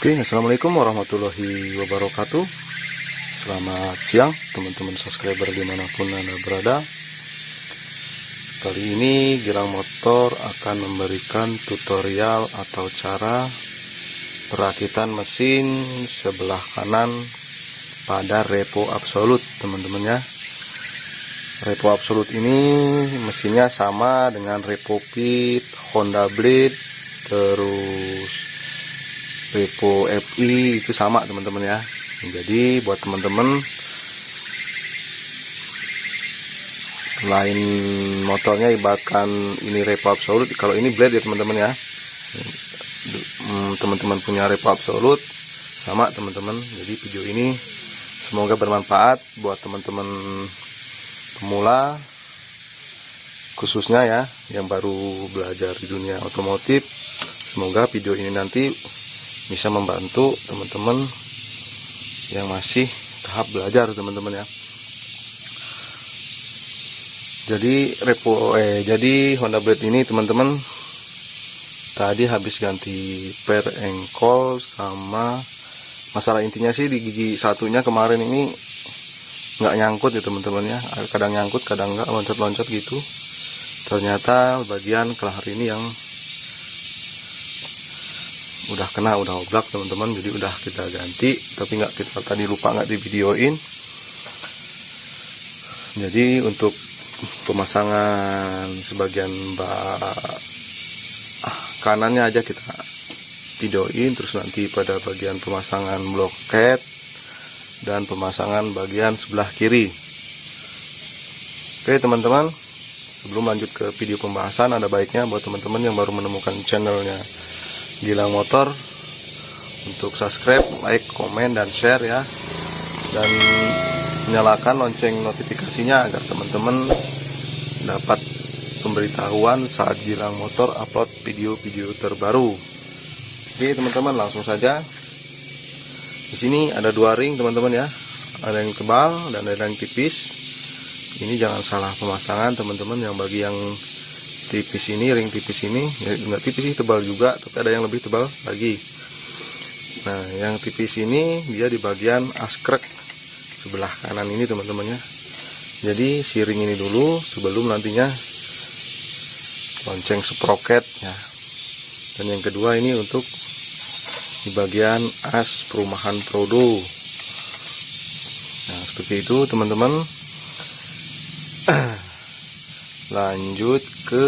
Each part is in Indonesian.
Oke, assalamualaikum warahmatullahi wabarakatuh. Selamat siang teman-teman subscriber dimanapun Anda berada. Kali ini Gilang Motor akan memberikan tutorial atau cara perakitan mesin sebelah kanan pada Repo Absolute, teman-teman ya. Repo Absolute ini mesinnya sama dengan Repo Pit, Honda Blade, terus Repo FI itu sama teman-teman ya. Jadi buat teman-teman lain motornya ibaratkan ini Repo Absolute, kalau ini Blade ya teman-teman ya. Teman-teman punya Repo Absolute sama teman-teman. Jadi video ini semoga bermanfaat buat teman-teman pemula khususnya ya, yang baru belajar di dunia otomotif. Semoga video ini nanti bisa membantu teman-teman yang masih tahap belajar teman-teman ya. Jadi Honda Blade ini teman-teman tadi habis ganti per engkol sama masalah intinya sih di gigi satunya kemarin ini nggak nyangkut ya teman-teman ya. Kadang nyangkut kadang nggak, loncat-loncat gitu. Ternyata bagian kelahar ini yang udah kena, udah oblak teman-teman. Jadi udah kita ganti, tapi kita tadi lupa nggak di videoin. Jadi untuk pemasangan sebagian kanannya aja kita videoin, terus nanti pada bagian pemasangan bloket dan pemasangan bagian sebelah kiri. Oke teman-teman, sebelum lanjut ke video pembahasan, ada baiknya buat teman-teman yang baru menemukan channelnya Gilang Motor untuk subscribe, like, komen, dan share ya, dan nyalakan lonceng notifikasinya agar teman-teman dapat pemberitahuan saat Gilang Motor upload video-video terbaru. Oke teman-teman, langsung saja. Di sini ada dua ring teman-teman ya, ada yang tebal dan ada yang tipis. Ini jangan salah pemasangan teman-teman. Yang bagi yang tipis ini, ring tipis ini ya, nggak tipis sih, tebal juga, tapi ada yang lebih tebal lagi. Nah yang tipis ini dia di bagian askrek sebelah kanan ini teman-teman ya. Jadi si ring ini dulu sebelum nantinya lonceng sproket ya. Dan yang kedua ini untuk di bagian as perumahan Prodo. Nah seperti itu teman-teman. Lanjut ke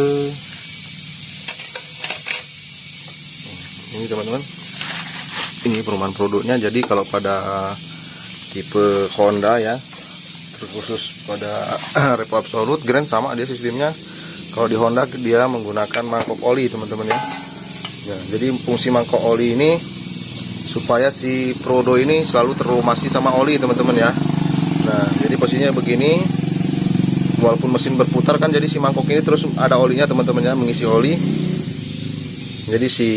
ini teman-teman, ini perumahan produknya. Jadi kalau pada tipe Honda ya, terkhusus pada Repo Absolute Grand sama dia sistemnya. Kalau di Honda dia menggunakan mangkok oli teman-teman ya. Ya, jadi fungsi mangkok oli ini supaya si Prodo ini selalu terlumasi sama oli teman-teman ya. Nah jadi posisinya begini, walaupun mesin berputar kan, jadi si mangkok ini terus ada olinya teman-teman ya, mengisi oli. Jadi si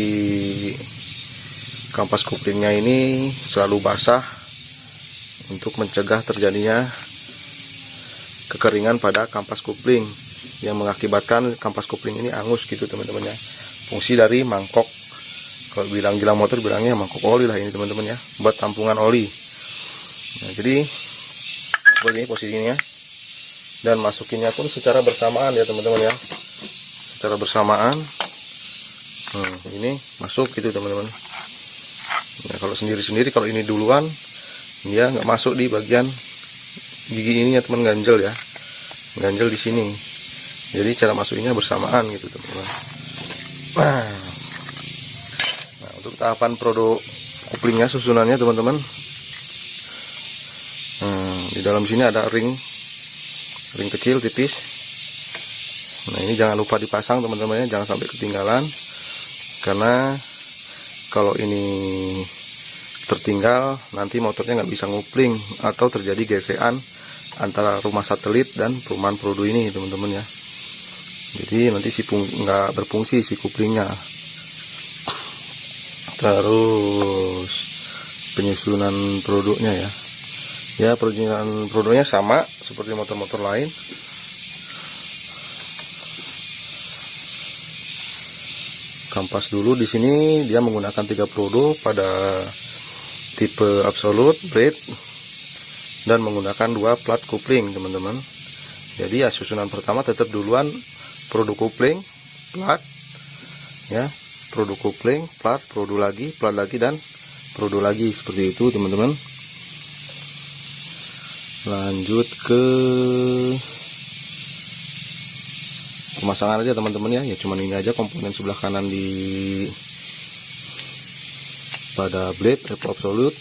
kampas kuplingnya ini selalu basah untuk mencegah terjadinya kekeringan pada kampas kupling yang mengakibatkan kampas kupling ini angus gitu teman-teman ya. Fungsi dari mangkok, kalau bilang Gilang Motor bilangnya mangkok oli lah ini teman-teman ya, buat tampungan oli. Nah jadi seperti ini posisinya. Dan masukinnya pun secara bersamaan ya teman-teman ya, secara bersamaan. Ini masuk gitu teman-teman. Nah kalau sendiri-sendiri, kalau ini duluan dia nggak masuk di bagian gigi ini ya teman, ganjel ya, ganjel di sini. Jadi cara masukinnya bersamaan gitu teman-teman. Nah untuk tahapan produk kuplingnya, susunannya teman-teman, di dalam sini ada ring kecil tipis. Nah ini jangan lupa dipasang teman-teman ya, jangan sampai ketinggalan, karena kalau ini tertinggal nanti motornya nggak bisa ngupling atau terjadi gesekan antara rumah satelit dan perumahan Prodo ini teman-teman ya. Jadi nanti nggak berfungsi si kuplingnya. Terus penyusunan produknya ya. Ya penyusunan produknya sama seperti motor-motor lain. Kampas dulu. Di sini dia menggunakan 3 prodo pada tipe absolute braid dan menggunakan 2 plat kopling teman-teman. Jadi ya susunan pertama tetap duluan prodo kopling, plat ya, prodo kopling, plat lagi dan prodo lagi, seperti itu teman-teman. Lanjut ke pemasangan aja teman-teman ya. Ya cuman ini aja komponen sebelah kanan di pada blade Revo Absolute.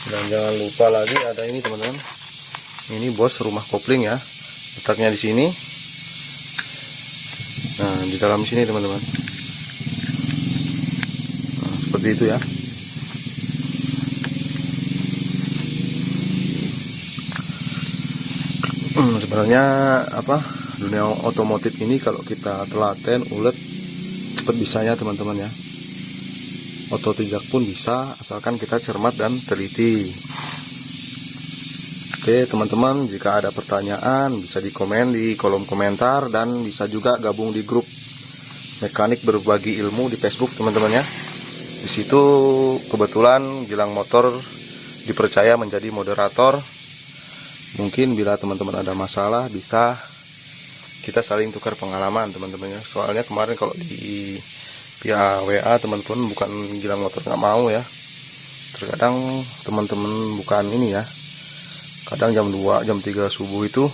Dan jangan lupa lagi ada ini teman-teman. Ini bos rumah kopling ya. Letaknya di sini. Nah, di dalam sini teman-teman. Nah, seperti itu ya. Sebenarnya dunia otomotif ini kalau kita telaten ulet cepat bisanya teman-teman ya. Ototijak pun bisa asalkan kita cermat dan teliti. Oke teman-teman, jika ada pertanyaan bisa di komen di kolom komentar dan bisa juga gabung di grup mekanik berbagi ilmu di Facebook teman-teman ya. Di situ kebetulan Gilang Motor dipercaya menjadi moderator. Mungkin bila teman-teman ada masalah bisa kita saling tukar pengalaman teman-teman ya. Soalnya kemarin kalau di via WA teman-teman bukan Gilang Motor nggak mau ya. Terkadang teman-teman bukan ini ya. Kadang jam 2, jam 3 subuh itu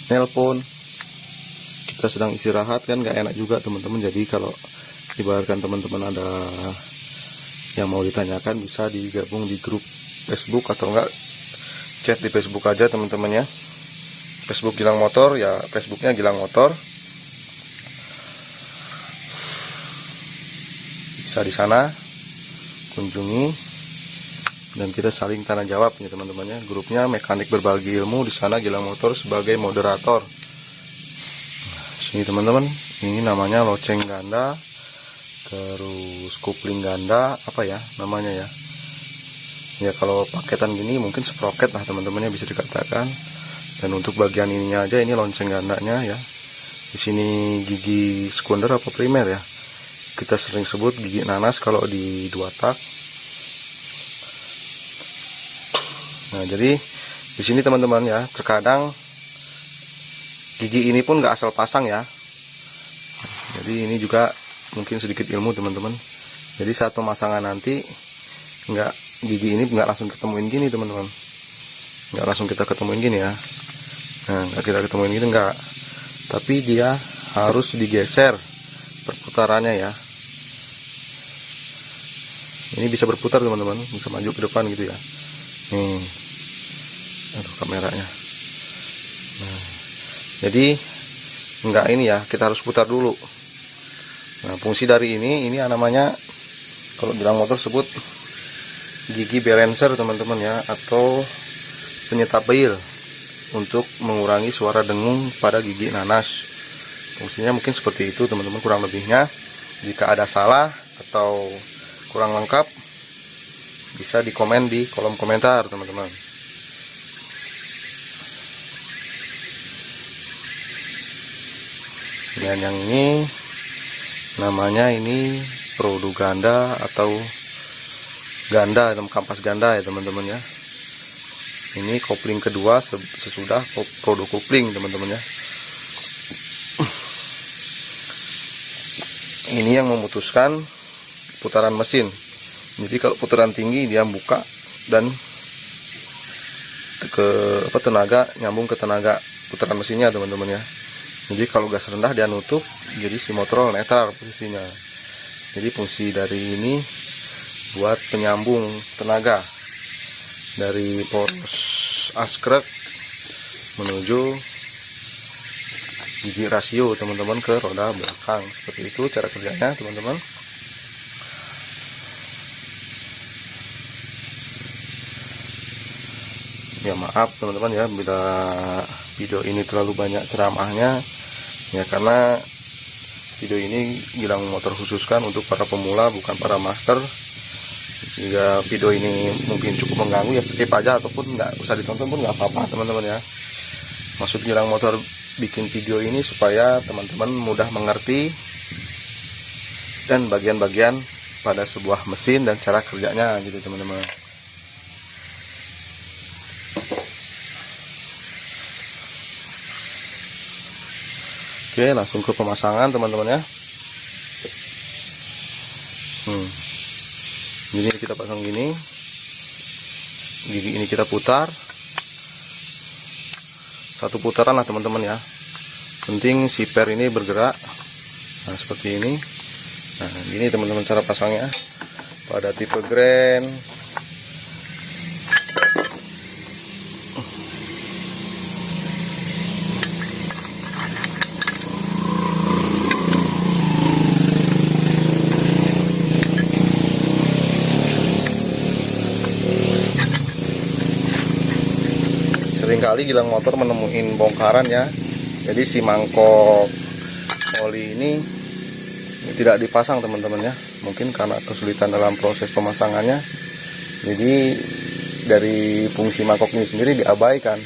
nelpon. Kita sedang istirahat kan nggak enak juga teman-teman. Jadi kalau ibaratkan teman-teman ada yang mau ditanyakan bisa digabung di grup Facebook atau enggak chat di Facebook aja teman-teman ya. Facebook Gilang Motor ya, Facebooknya Gilang Motor. Bisa di sana kunjungi dan kita saling tanya jawab ya teman-teman ya. Grupnya mekanik berbagi ilmu, di sana Gilang Motor sebagai moderator. Sini teman-teman, ini namanya loceng ganda, terus kopling ganda, apa ya namanya ya? Ya kalau paketan gini mungkin sprocket lah teman-temannya bisa dikatakan. Dan untuk bagian ininya aja ini lonceng gandanya ya. Di sini gigi sekunder apa primer ya. Kita sering sebut gigi nanas kalau di 2 tak. Nah, jadi di sini teman-teman ya, terkadang gigi ini pun nggak asal pasang ya. Jadi ini juga mungkin sedikit ilmu teman-teman. Jadi saat pemasangan nanti gigi ini nggak langsung ketemuin gini teman-teman. Nggak langsung kita ketemuin gini ya. Nah, nggak kita ketemuin gini nggak. Tapi dia harus digeser perputarannya ya. Ini bisa berputar teman-teman, bisa maju ke depan gitu ya. Nih, aduh kameranya. Nah, jadi nggak ini ya, kita harus putar dulu. Nah, fungsi dari ini namanya kalau Gilang Motor sebut gigi balancer teman-teman ya, atau penyetap bail untuk mengurangi suara dengung pada gigi nanas. Fungsinya mungkin seperti itu teman-teman kurang lebihnya. Jika ada salah atau kurang lengkap bisa dikomen di kolom komentar teman-teman. Dan yang ini namanya ini prodo ganda atau ganda, kampas ganda ya teman-teman ya. Ini kopling kedua sesudah prodo kopling teman-teman ya. Ini yang memutuskan putaran mesin. Jadi kalau putaran tinggi dia buka dan tenaga nyambung ke tenaga putaran mesinnya teman-teman ya. Jadi kalau gas rendah dia nutup, jadi si motor netral posisinya. Jadi fungsi dari ini buat penyambung tenaga dari poros askrek menuju gigi rasio teman-teman ke roda belakang. Seperti itu cara kerjanya teman-teman. Ya maaf teman-teman ya bila video ini terlalu banyak ceramahnya ya, karena video ini Gilang Motor khususkan untuk para pemula bukan para master. Jika video ini mungkin cukup mengganggu ya skip aja, ataupun nggak usah ditonton pun nggak apa-apa teman-teman ya. Maksud Gilang Motor bikin video ini supaya teman-teman mudah mengerti dan bagian-bagian pada sebuah mesin dan cara kerjanya gitu teman-teman. Oke, langsung ke pemasangan teman-teman ya. Ini kita pasang gini, gigi ini kita putar, satu putaran lah teman-teman ya. Penting si per ini bergerak. Nah seperti ini. Nah gini teman-teman cara pasangnya. Pada tipe Grand seringkali Gilang Motor menemuin bongkaran ya. Jadi si mangkok oli ini tidak dipasang teman-teman ya. Mungkin karena kesulitan dalam proses pemasangannya. Jadi dari fungsi mangkok ini sendiri diabaikan.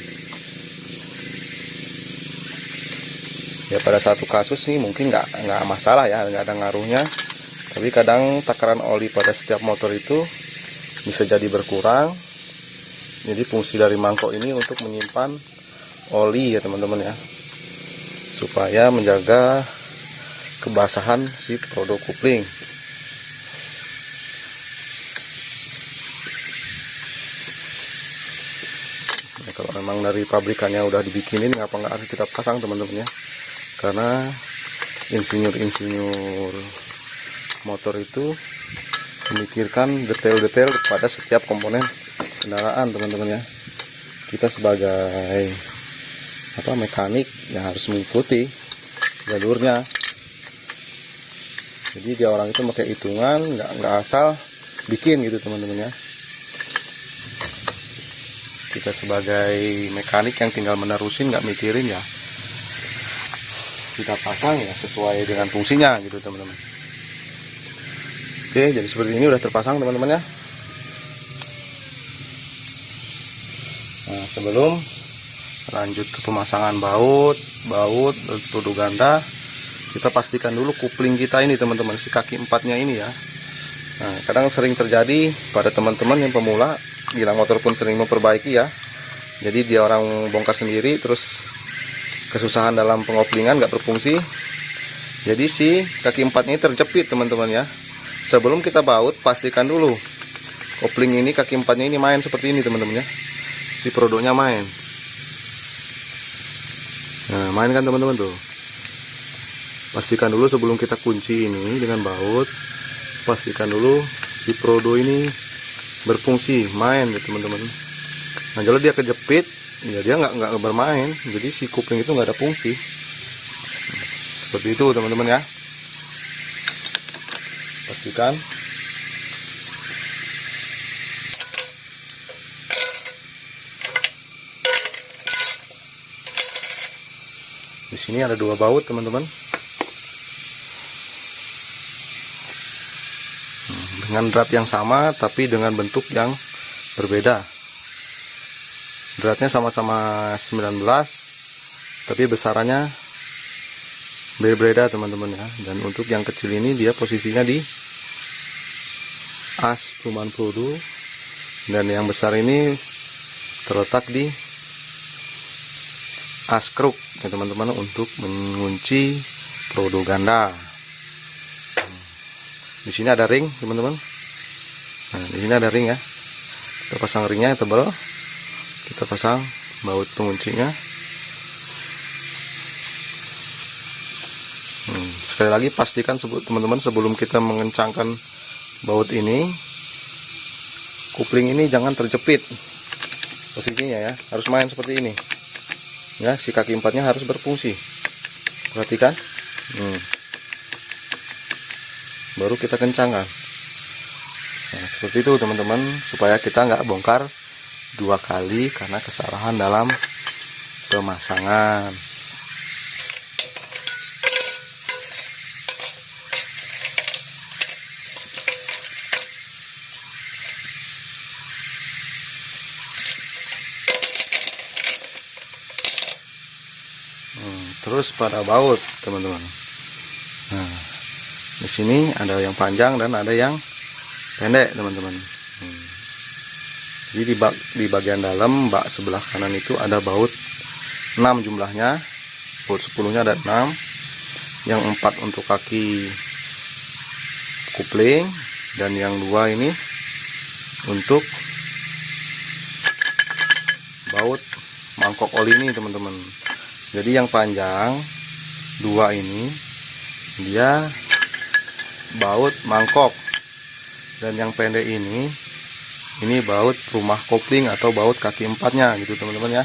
Ya pada satu kasus nih mungkin nggak masalah ya, nggak ada ngaruhnya. Tapi kadang takaran oli pada setiap motor itu bisa jadi berkurang. Jadi fungsi dari mangkok ini untuk menyimpan oli ya teman-teman ya, supaya menjaga kebasahan si produk kopling. Nah, kalau memang dari pabrikannya udah dibikinin, ngapa nggak harus kita pasang teman-teman ya? Karena insinyur motor itu memikirkan detail-detail pada setiap komponen kendaraan teman-teman ya. Kita sebagai mekanik yang harus mengikuti jalurnya. Jadi dia orang itu pakai hitungan, nggak asal bikin gitu teman-teman ya. Kita sebagai mekanik yang tinggal menerusin, nggak mikirin ya, kita pasang ya sesuai dengan fungsinya gitu teman-teman. Oke, jadi seperti ini udah terpasang teman-teman ya. Nah, sebelum lanjut ke pemasangan baut peluru ganda, kita pastikan dulu kopling kita ini teman-teman, si kaki empatnya ini ya. Nah, kadang sering terjadi pada teman-teman yang pemula, Gilang Motor pun sering memperbaiki ya. Jadi dia orang bongkar sendiri, terus kesusahan dalam pengoplingan, nggak berfungsi. Jadi si kaki empatnya ini terjepit teman-teman ya. Sebelum kita baut, pastikan dulu kopling ini, kaki empatnya ini main seperti ini teman-teman ya. Si produknya main. Nah, main kan teman-teman tuh. Pastikan dulu sebelum kita kunci ini dengan baut, pastikan dulu si prodo ini berfungsi, main ya teman-teman. Nah, kalau dia kejepit, ya dia nggak bermain. Jadi si kopling itu nggak ada fungsi. Seperti itu teman-teman ya. Pastikan. Di sini ada dua baut teman-teman. Dengan drat yang sama tapi dengan bentuk yang berbeda. Dratnya sama-sama 19 tapi besarannya berbeda teman-teman ya. Dan untuk yang kecil ini dia posisinya di as perumahan peluru, dan yang besar ini terletak di as kruk ya teman-teman, untuk mengunci peluru ganda. Di sini ada ring teman-teman. Nah, di sini ada ring ya. Kita pasang ringnya yang tebal. Kita pasang baut penguncinya. Sekali lagi pastikan teman-teman, sebelum kita mengencangkan baut ini, kopling ini jangan terjepit posisinya ya, harus main seperti ini ya. Si kaki empatnya harus berfungsi, perhatikan. Baru kita kencangkan. Nah, seperti itu teman-teman, supaya kita nggak bongkar dua kali karena kesalahan dalam pemasangan. harus pada baut teman-teman. Nah, di sini ada yang panjang dan ada yang pendek teman-teman. Jadi di bagian dalam bak sebelah kanan itu ada baut 6 jumlahnya, baut 10-nya ada 6, yang 4 untuk kaki kupling, dan yang 2 ini untuk baut mangkok oli ini teman-teman. Jadi yang panjang 2 ini dia baut mangkok, dan yang pendek ini baut rumah kopling atau baut kaki 4-nya gitu teman-teman ya.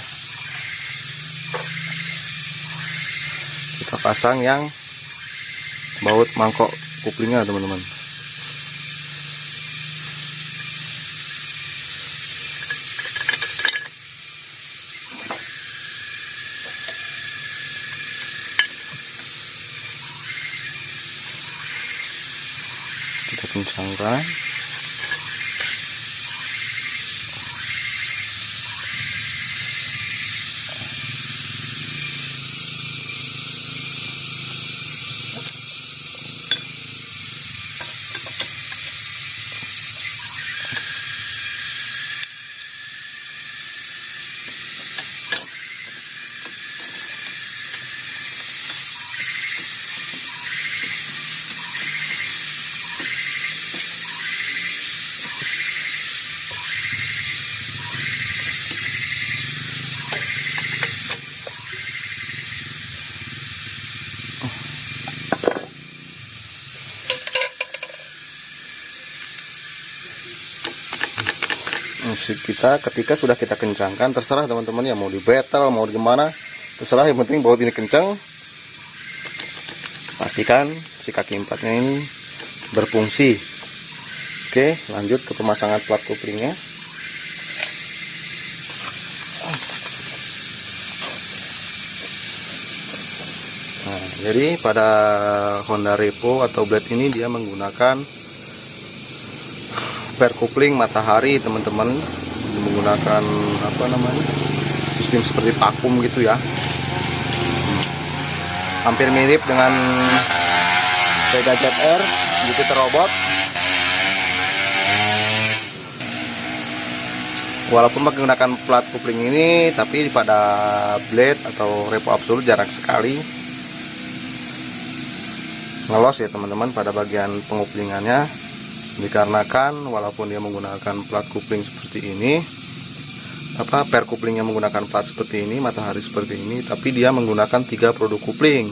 Kita pasang yang baut mangkok koplingnya teman-teman. Kita kencangkan. Musik kita ketika sudah kita kencangkan, terserah teman-teman ya, mau di battle mau di mana terserah, yang penting baut ini kencang. Pastikan si kaki 4-nya ini berfungsi. Oke, lanjut ke pemasangan plat koplingnya. Nah, jadi pada Honda Revo atau Blade ini dia menggunakan per kopling matahari teman-teman, menggunakan apa namanya, sistem seperti vakum gitu ya, hampir mirip dengan Vega ZR gitu terobot. Walaupun menggunakan plat kopling ini, tapi pada Blade atau Revo Absolute jarang sekali ngelos ya teman-teman pada bagian pengoplingannya. Dikarenakan walaupun dia menggunakan plat kopling seperti ini, per koplingnya menggunakan plat seperti ini, matahari seperti ini, tapi dia menggunakan 3 produk kopling.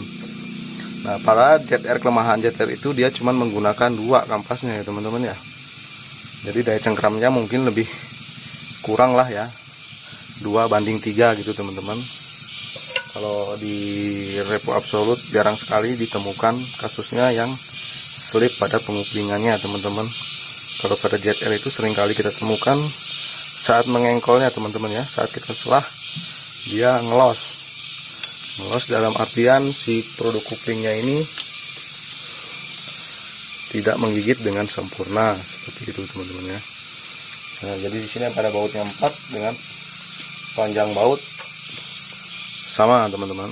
Nah, pada ZR, kelemahan ZR itu dia cuma menggunakan 2 kampasnya ya teman-teman ya. Jadi daya cengkramnya mungkin lebih kurang lah ya, 2:3 gitu teman-teman. Kalau di Revo Absolute jarang sekali ditemukan kasusnya yang slip pada pengoplingannya teman-teman. Kalau pada ZR itu seringkali kita temukan saat mengengkolnya teman-teman ya, saat kita selah dia ngelos dalam artian si produk koplingnya ini tidak menggigit dengan sempurna seperti itu teman-teman ya. Nah, jadi di sini pada bautnya 4 dengan panjang baut sama teman-teman.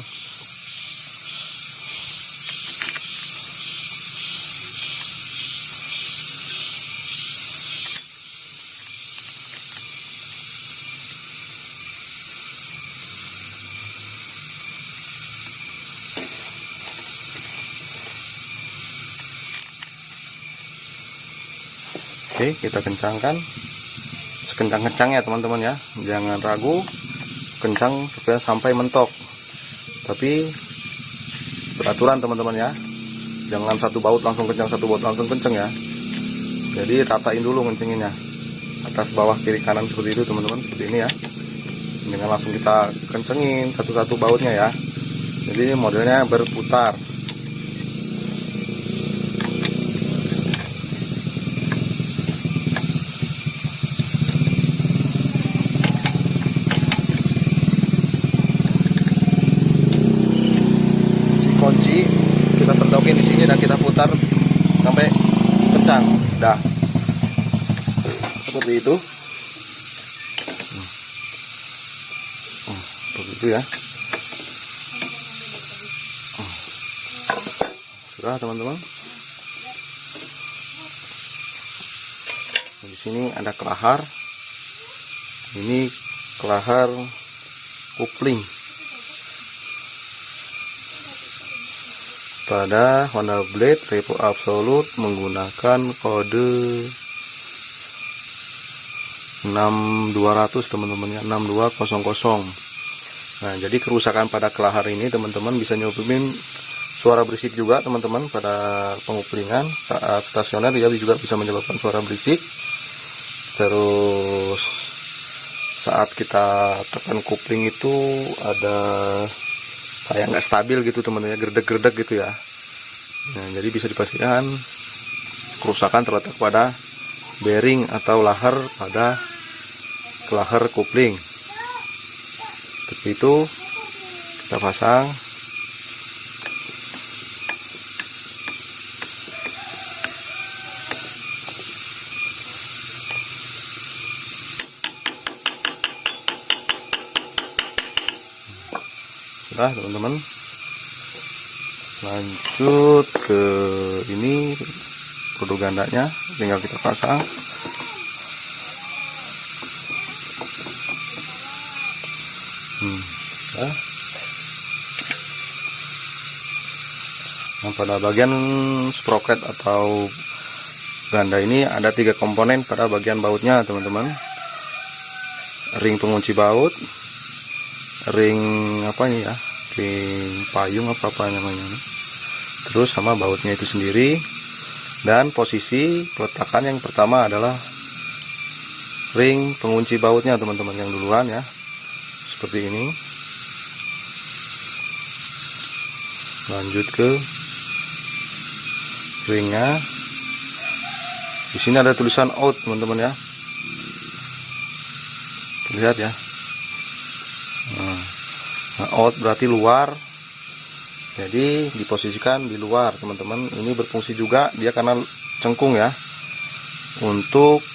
Oke, kita kencangkan sekencang-kencangnya teman-teman ya, jangan ragu, kencang supaya sampai mentok, tapi beraturan teman-teman ya, jangan satu baut langsung kencang, satu baut langsung kencang ya. Jadi ratain dulu ngencenginnya, atas bawah kiri kanan seperti itu teman-teman, seperti ini ya, dengan langsung kita kencengin satu-satu bautnya ya. Jadi modelnya berputar. Kunci kita pentokin di sini dan kita putar sampai kencang. Dah, seperti itu. Begitu ya. sudah teman-teman. Di sini ada kelahar. Ini kelahar kopling pada Honda Blade Revo Absolute menggunakan kode 6200 teman-teman ya, 6200. Nah, jadi kerusakan pada kelahar ini teman-teman bisa nyebabin suara berisik juga teman-teman pada penguplingan. Saat stasioner dia juga bisa menyebabkan suara berisik. Terus saat kita tekan kopling itu ada kayak nggak stabil gitu teman-teman ya, gerdek-gerdek gitu ya. Nah, jadi bisa dipastikan kerusakan terletak pada bearing atau lahar pada kelahar kopling. Seperti itu kita pasang. Sudah teman-teman, lanjut ke ini roda gandanya, tinggal kita pasang. Nah, pada bagian sprocket atau ganda ini ada 3 komponen pada bagian bautnya teman-teman. Ring pengunci baut, ring apa ini ya, ring payung apa namanya, terus sama bautnya itu sendiri. Dan posisi peletakan yang pertama adalah ring pengunci bautnya teman-teman, yang duluan ya, seperti ini. Lanjut ke ringnya. Di sini ada tulisan out teman-teman ya, lihat ya. Nah, out berarti luar, jadi diposisikan di luar teman-teman. Ini berfungsi juga dia karena cengkung ya, untuk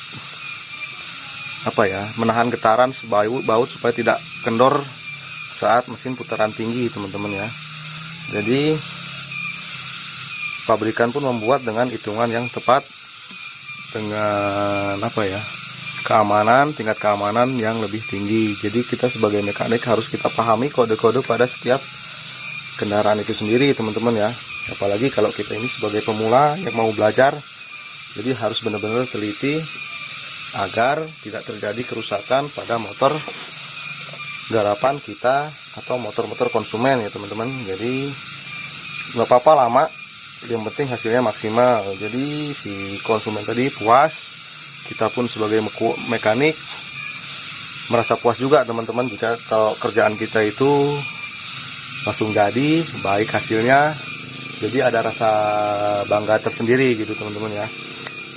apa ya, menahan getaran baut supaya tidak kendor saat mesin putaran tinggi teman-teman ya. Jadi pabrikan pun membuat dengan hitungan yang tepat, dengan apa ya, keamanan, tingkat keamanan yang lebih tinggi. Jadi kita sebagai mekanik harus kita pahami kode-kode pada setiap kendaraan itu sendiri teman-teman ya. Apalagi kalau kita ini sebagai pemula yang mau belajar, jadi harus benar-benar teliti agar tidak terjadi kerusakan pada motor garapan kita atau motor-motor konsumen ya teman-teman. Jadi nggak apa-apa lama, yang penting hasilnya maksimal. Jadi si konsumen tadi puas, kita pun sebagai mekanik merasa puas juga teman-teman, jika kalau kerjaan kita itu langsung jadi baik hasilnya. Jadi ada rasa bangga tersendiri gitu teman-teman ya.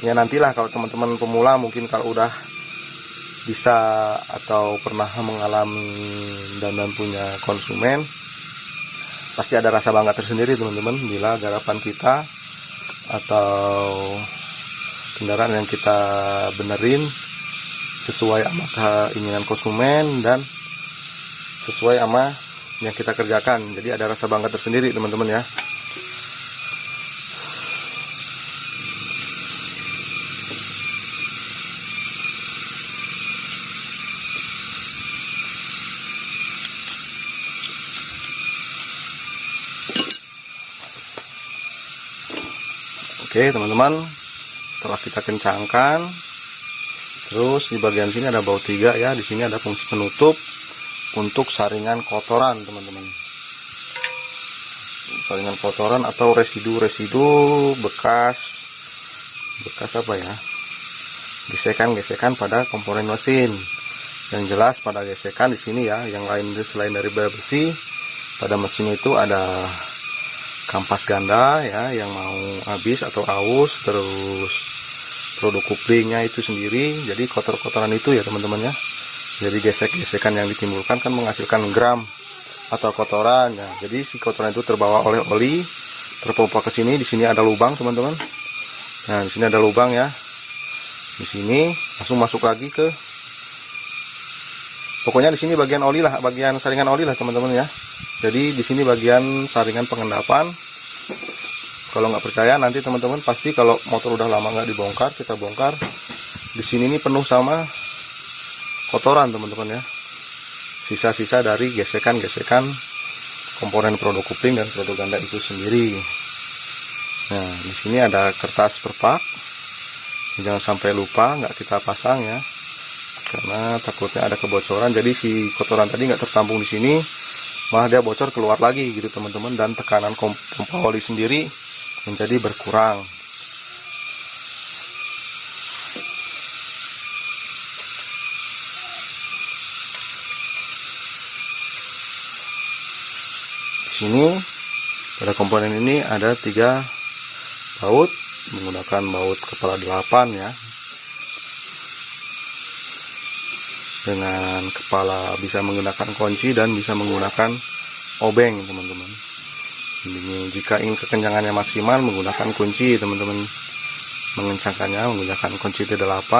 Ya nantilah kalau teman-teman pemula mungkin kalau udah bisa atau pernah mengalami dan punya konsumen, pasti ada rasa bangga tersendiri teman-teman bila garapan kita atau kendaraan yang kita benerin sesuai sama keinginan konsumen dan sesuai sama yang kita kerjakan. Jadi ada rasa bangga tersendiri teman-teman ya. Oke teman-teman, setelah kita kencangkan, terus di bagian sini ada baut 3 ya. Di sini ada fungsi penutup untuk saringan kotoran teman-teman. Saringan kotoran atau residu-residu bekas apa ya, gesekan-gesekan pada komponen mesin. Yang jelas pada gesekan di sini ya, yang lain selain dari besi, pada mesin itu ada kampas ganda ya, yang mau habis atau aus, terus produk kuplingnya itu sendiri. Jadi kotor-kotoran itu ya teman-teman ya, jadi gesek-gesekan yang ditimbulkan kan menghasilkan gram atau kotoran ya. Jadi si kotoran itu terbawa oleh oli, terpompa ke sini. Di sini ada lubang teman-teman. Nah di sini ada lubang ya, di sini langsung masuk lagi ke, pokoknya di sini bagian oli lah, bagian saringan oli lah teman-teman ya. Jadi di sini bagian saringan pengendapan. Kalau nggak percaya nanti teman-teman pasti kalau motor udah lama nggak dibongkar, kita bongkar. Di sini nih penuh sama kotoran teman-teman ya. Sisa-sisa dari gesekan-gesekan komponen produk kopling dan produk ganda itu sendiri. Nah, di sini ada kertas perpak. Jangan sampai lupa nggak kita pasang ya, karena takutnya ada kebocoran. Jadi si kotoran tadi nggak tertampung di sini, malah dia bocor keluar lagi gitu teman-teman, dan tekanan pompa oli sendiri menjadi berkurang. Di sini pada komponen ini ada 3 baut menggunakan baut kepala 8 ya, dengan kepala bisa menggunakan kunci dan bisa menggunakan obeng teman-teman. Ini jika ingin kekencangannya maksimal menggunakan kunci teman-teman, mengencangkannya menggunakan kunci T8.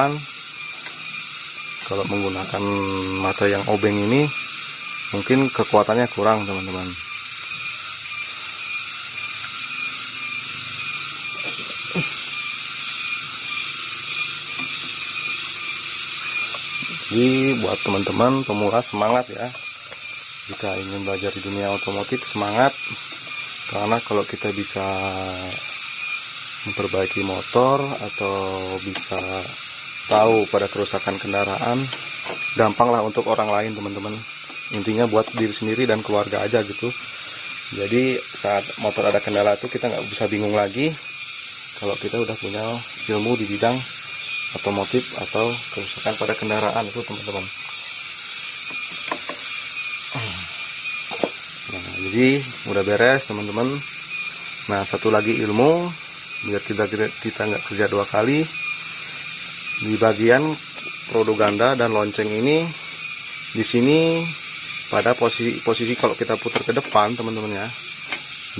Kalau menggunakan mata yang obeng ini mungkin kekuatannya kurang teman-teman. Jadi buat teman-teman pemula semangat ya, jika ingin belajar di dunia otomotif semangat, karena kalau kita bisa memperbaiki motor atau bisa tahu pada kerusakan kendaraan, gampanglah untuk orang lain teman-teman. Intinya buat diri sendiri dan keluarga aja gitu. Jadi saat motor ada kendala itu kita nggak bisa bingung lagi kalau kita udah punya ilmu di bidang otomotif atau kerusakan pada kendaraan itu teman-teman. Nah, jadi udah beres teman-teman. Nah, satu lagi ilmu biar kita nggak kerja 2 kali. Di bagian produk ganda dan lonceng ini, di sini pada posisi kalau kita putar ke depan teman-teman ya,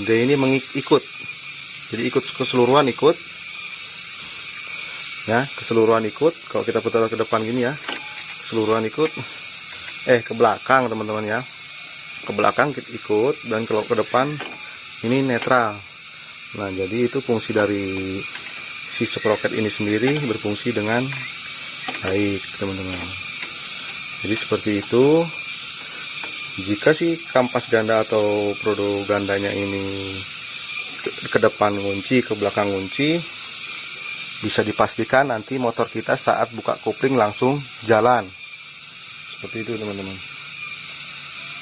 dia ini ikut. Jadi ikut keseluruhan ikut. Ya, keseluruhan ikut. Kalau kita putar ke depan gini ya, keseluruhan ikut. Ke belakang teman-teman ya, ke belakang ikut, dan kalau ke depan ini netral. Nah, jadi itu fungsi dari si sprocket ini sendiri berfungsi dengan baik teman-teman. Jadi seperti itu. Jika si kampas ganda atau produk gandanya ini ke depan ngunci, ke belakang ngunci, bisa dipastikan nanti motor kita saat buka kopling langsung jalan. Seperti itu teman-teman.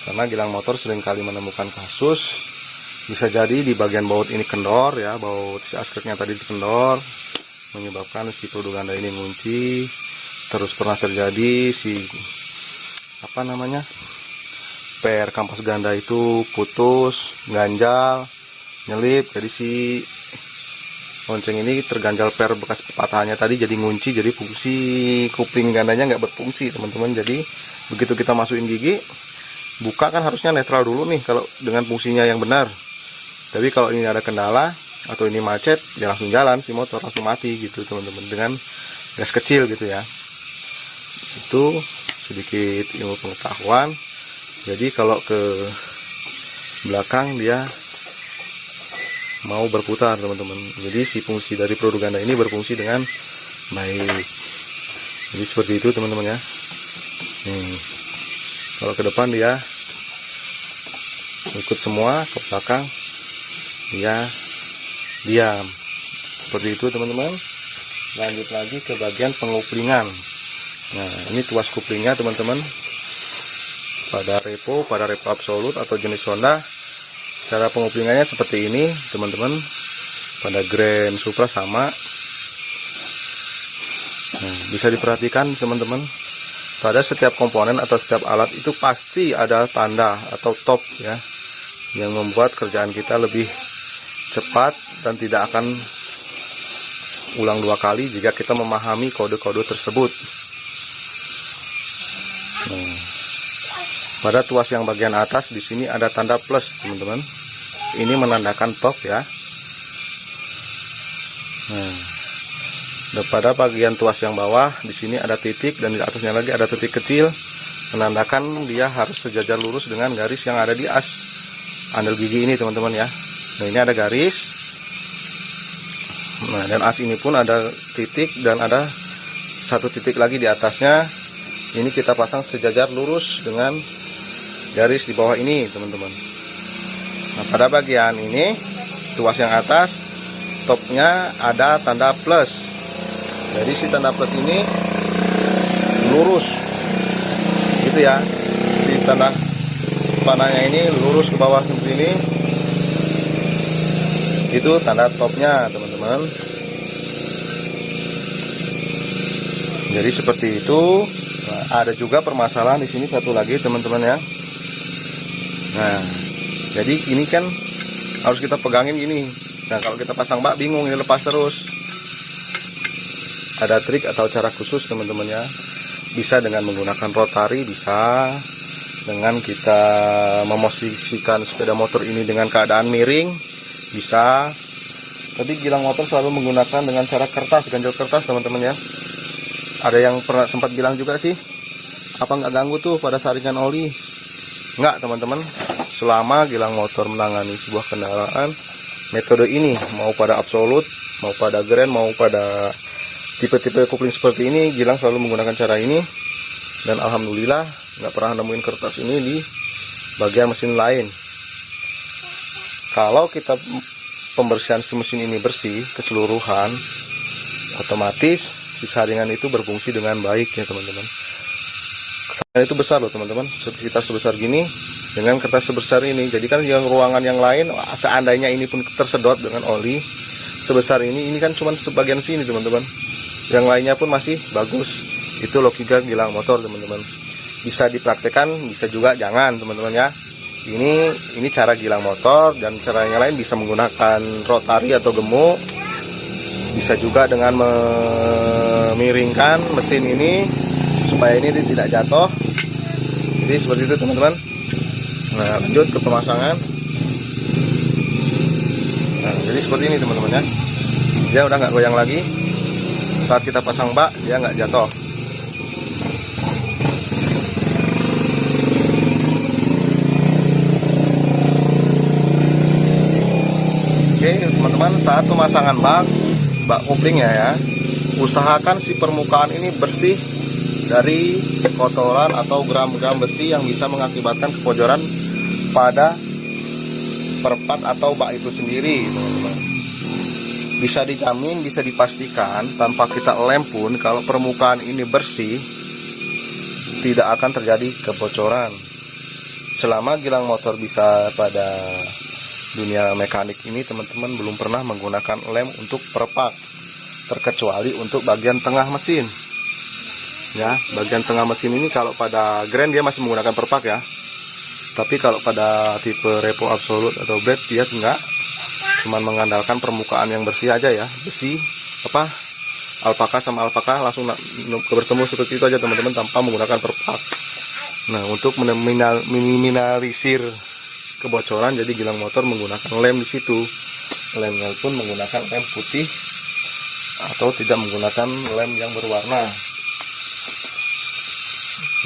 Karena gilang motor seringkali menemukan kasus, bisa jadi di bagian baut ini kendor ya, baut si askreknya tadi kendor, menyebabkan si produk ganda ini ngunci. Terus pernah terjadi si per kampas ganda itu putus, ganjal, nyelip, jadi si lonceng ini terganjal per bekas patahannya tadi jadi ngunci, jadi fungsi kopling gandanya nggak berfungsi teman-teman. Jadi begitu kita masukin gigi, buka kan harusnya netral dulu nih kalau dengan fungsinya yang benar. Tapi kalau ini ada kendala atau ini macet, ya langsung jalan si motor, langsung mati gitu teman-teman, dengan gas kecil gitu ya. Itu sedikit ilmu pengetahuan. Jadi kalau ke belakang dia mau berputar teman-teman. Jadi si fungsi dari produk ganda ini berfungsi dengan baik. Jadi seperti itu teman-teman ya. Kalau ke depan dia ikut semua, ke belakang dia diam. Seperti itu teman-teman. Lanjut lagi ke bagian pengoplingan. Nah, ini tuas koplingnya teman-teman. Pada repo absolut atau jenis Honda, cara pengoplingannya seperti ini teman-teman. Pada Grand Supra sama. Nah, bisa diperhatikan teman-teman, pada setiap komponen atau setiap alat itu pasti ada tanda atau top ya, yang membuat kerjaan kita lebih cepat dan tidak akan ulang 2 kali jika kita memahami kode-kode tersebut. Nah, pada tuas yang bagian atas di sini ada tanda plus teman-teman. Ini menandakan top ya. Nah, pada bagian tuas yang bawah di sini ada titik, dan di atasnya lagi ada titik kecil, menandakan dia harus sejajar lurus dengan garis yang ada di as andel gigi ini teman-teman ya. Nah, ini ada garis. Nah, dan as ini pun ada titik dan ada satu titik lagi di atasnya. Ini kita pasang sejajar lurus dengan garis di bawah ini, teman-teman. Nah, pada bagian ini tuas yang atas, topnya ada tanda plus. Jadi si tanda plus ini lurus, gitu ya. Si tanda panahnya ini lurus ke bawah seperti ini. Itu tanda topnya, teman-teman. Jadi seperti itu. Nah, ada juga permasalahan di sini satu lagi, teman-teman ya. Nah, jadi ini kan harus kita pegangin gini. Nah, kalau kita pasang bak bingung, ini lepas terus. Ada trik atau cara khusus, teman-teman ya. Bisa dengan menggunakan rotari, bisa dengan kita memosisikan sepeda motor ini dengan keadaan miring, bisa. Tapi gilang motor selalu menggunakan dengan cara kertas, ganjel kertas, teman-teman ya. Ada yang pernah sempat bilang juga sih, apa nggak ganggu tuh pada saringan oli? Nggak, teman-teman. Selama gilang motor menangani sebuah kendaraan, metode ini mau pada absolut, mau pada grand, mau pada tipe-tipe kopling seperti ini, gilang selalu menggunakan cara ini. Dan alhamdulillah nggak pernah nemuin kertas ini di bagian mesin lain. Kalau kita pembersihan si mesin ini bersih keseluruhan, otomatis si saringan itu berfungsi dengan baik ya, teman-teman. Saringan itu besar loh, teman-teman, sekitar sebesar gini dengan kertas sebesar ini. Jadi kan yang ruangan yang lain, seandainya ini pun tersedot dengan oli sebesar ini kan cuma sebagian sini, teman-teman. Yang lainnya pun masih bagus. Itu logika gilang motor, teman-teman. Bisa dipraktekkan, bisa juga jangan, teman-teman ya. Ini cara gilang motor, dan cara yang lain bisa menggunakan rotari atau gemuk. Bisa juga dengan memiringkan mesin ini supaya ini tidak jatuh. Jadi seperti itu, teman-teman. Nah, lanjut ke pemasangan. Nah, jadi seperti ini, teman-teman ya. Dia udah nggak goyang lagi. Saat kita pasang bak, dia nggak jatuh. Oke, teman-teman, saat pemasangan bak koplingnya ya, usahakan si permukaan ini bersih dari kotoran atau gram-gram besi yang bisa mengakibatkan kepojoran pada perpat atau bak itu sendiri, teman-teman. Bisa dijamin, bisa dipastikan tanpa kita lem pun, kalau permukaan ini bersih, tidak akan terjadi kebocoran. Selama gilang motor bisa pada dunia mekanik ini, teman-teman belum pernah menggunakan lem untuk perpak, terkecuali untuk bagian tengah mesin ya. Bagian tengah mesin ini kalau pada grand dia masih menggunakan perpak ya, tapi kalau pada tipe repo absolut atau blade dia enggak, cuman mengandalkan permukaan yang bersih aja ya, besi apa alpaka sama alpaka langsung bertemu seperti itu aja, teman-teman, tanpa menggunakan perpak. Nah, untuk meminimalisir kebocoran, jadi gilang motor menggunakan lem di situ. Lemnya pun menggunakan lem putih atau tidak menggunakan lem yang berwarna.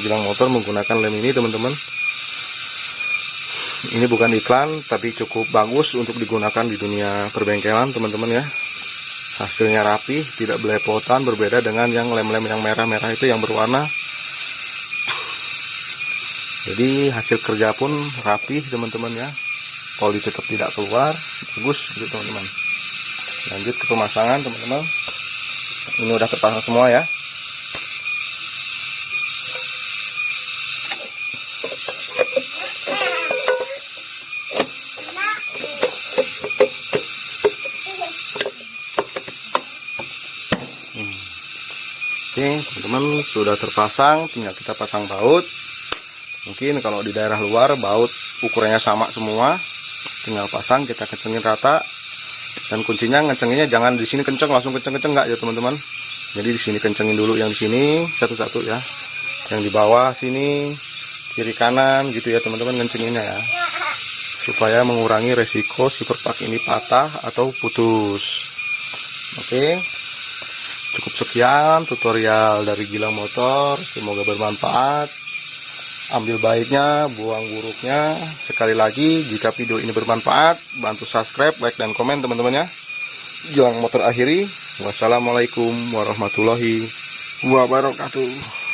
Gilang motor menggunakan lem ini, teman-teman. Ini bukan iklan, tapi cukup bagus untuk digunakan di dunia perbengkelan, teman-teman ya. Hasilnya rapi, tidak belepotan, berbeda dengan yang lem-lem yang merah-merah itu yang berwarna. Jadi hasil kerja pun rapi, teman-teman ya. Oli tetap tidak keluar, bagus gitu, teman-teman. Lanjut ke pemasangan, teman-teman. Ini udah terpasang semua ya. Oke, teman-teman, sudah terpasang, tinggal kita pasang baut. Mungkin kalau di daerah luar baut ukurannya sama semua, tinggal pasang, kita kencengin rata. Dan kuncinya ngecenginnya jangan di sini kenceng langsung kenceng enggak ya, teman-teman. Jadi di sini kencengin dulu yang di sini satu-satu ya. Yang di bawah sini, kiri kanan gitu ya, teman-teman, ngencenginnya ya. Supaya mengurangi resiko si perpak ini patah atau putus. Oke. Cukup sekian tutorial dari gilang motor, semoga bermanfaat. Ambil baiknya, buang buruknya. Sekali lagi, jika video ini bermanfaat, bantu subscribe, like, dan komen, teman-teman ya. Gilang Motor akhiri. Wassalamualaikum warahmatullahi wabarakatuh.